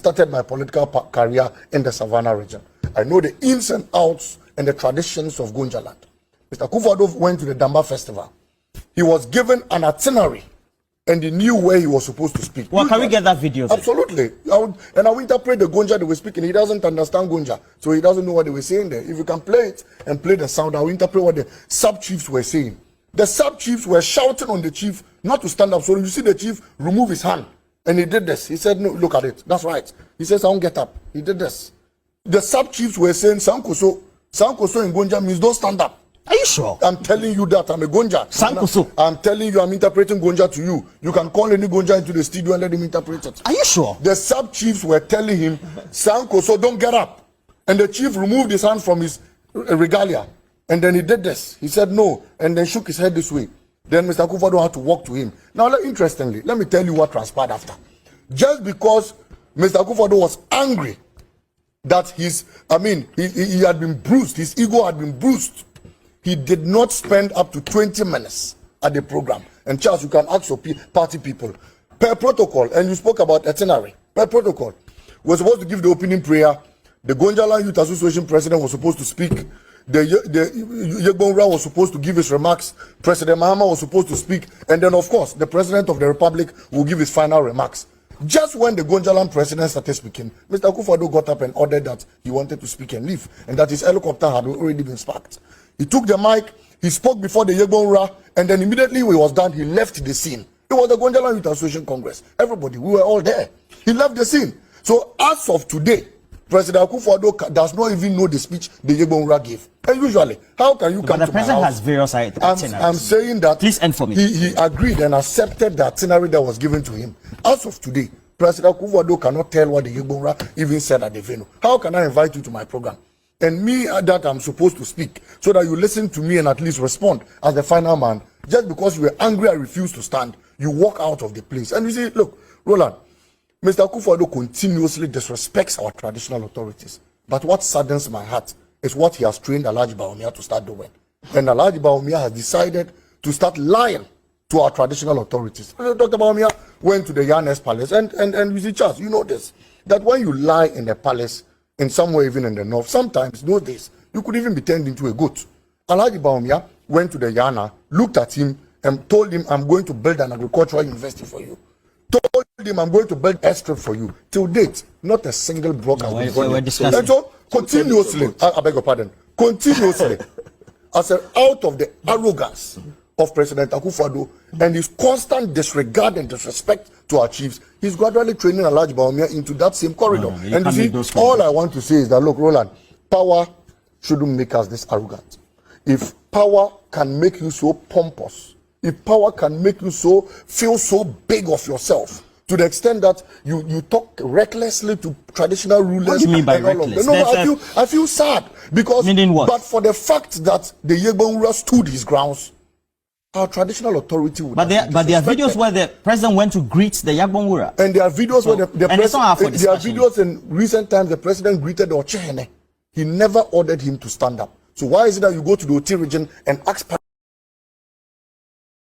started my political career in the Savannah region. I know the ins and outs and the traditions of Gonja land. Mr. Akuffo Addo went to the Damba festival. He was given an itinerary and he knew where he was supposed to speak. Well, can we get that video? Absolutely. I will interpret the Gonja they were speaking. He doesn't understand Gonja, so he doesn't know what they were saying there. If you can play it and play the sound, I will interpret what the sub-chiefs were saying. The sub-chiefs were shouting on the chief not to stand up. So you see the chief remove his hand and he did this. He said, no, look at it. That's right. He says, I won't get up. He did this. The sub-chiefs were saying, Sankoso in Gonja means don't stand up. Are you sure? I'm telling you that I'm a Gonja. Sankoso. I'm telling you I'm interpreting Gonja to you. You can call any Gonja into the studio and let him interpret it. Are you sure? The sub-chiefs were telling him, Sankoso, don't get up. And the chief removed his hand from his regalia. And then he did this. He said no. And then shook his head this way. Then Mr. Akuffo Addo had to walk to him. Now, interestingly, let me tell you what transpired after. Just because Mr. Akuffo Addo was angry that he had been bruised, his ego had been bruised, he did not spend up to 20 minutes at the program. And Charles, you can ask your party people. Per protocol, and you spoke about itinerary, per protocol, we're supposed to give the opening prayer. The Gonja Youth Association president was supposed to speak. The Yegbonra was supposed to give his remarks. President Mahama was supposed to speak. And then, of course, the president of the republic will give his final remarks. Just when the Gonjaland president started speaking, Mr. Akuffo Addo got up and ordered that he wanted to speak and leave, and that his helicopter had already been sparked. He took the mic, he spoke before the Yegbonra, and then immediately when he was done, he left the scene. It was the Gonjaland Youth Association Congress. Everybody, we were all there. He left the scene. So as of today, President Akuffo Addo does not even know the speech the Yegbonra gave. And usually, how can you come to my house? But the president has various itineraries. I'm saying that please end for me. He agreed and accepted the itinerary that was given to him. As of today, President Akuffo Addo cannot tell what the Yegbonra even said at the venue. How can I invite you to my program? And me, that I'm supposed to speak, so that you listen to me and at least respond as the final man. Just because you were angry and refused to stand, you walk out of the place. And you see, look, Roland, Mr. Akuffo Addo continuously disrespects our traditional authorities. But what saddens my heart is what he has trained Alhaji Bawumia to start doing. And Alhaji Bawumia has decided to start lying to our traditional authorities. Dr. Bawumia went to the Yanes Palace, and you see, Charles, you know this, that when you lie in the palace, in somewhere even in the north, sometimes those days, you could even be turned into a goat. Alhaji Bawumia went to the Yana, looked at him, and told him, I'm going to build an agricultural university for you. Told him, I'm going to build airstrip for you. Till date, not a single block has been going. And so, continuously, I beg your pardon, continuously, out of the arrogance of President Akuffo Addo and his constant disregard and disrespect to our chiefs, he's gradually training Alhaji Bawumia into that same corridor. And you see, all I want to say is that, look, Roland, power shouldn't make us this arrogant. If power can make you so pompous, if power can make you feel so big of yourself, to the extent that you talk recklessly to traditional rulers. What do you mean by reckless? No, I feel sad because, meaning what? But for the fact that the Yegbonra stood his grounds, our traditional authority would. But there are videos where the president went to greet the Yegbonra. And there are videos where the president. There are videos in recent times the president greeted Ochehene. He never ordered him to stand up. So why is it that you go to the Oti region and ask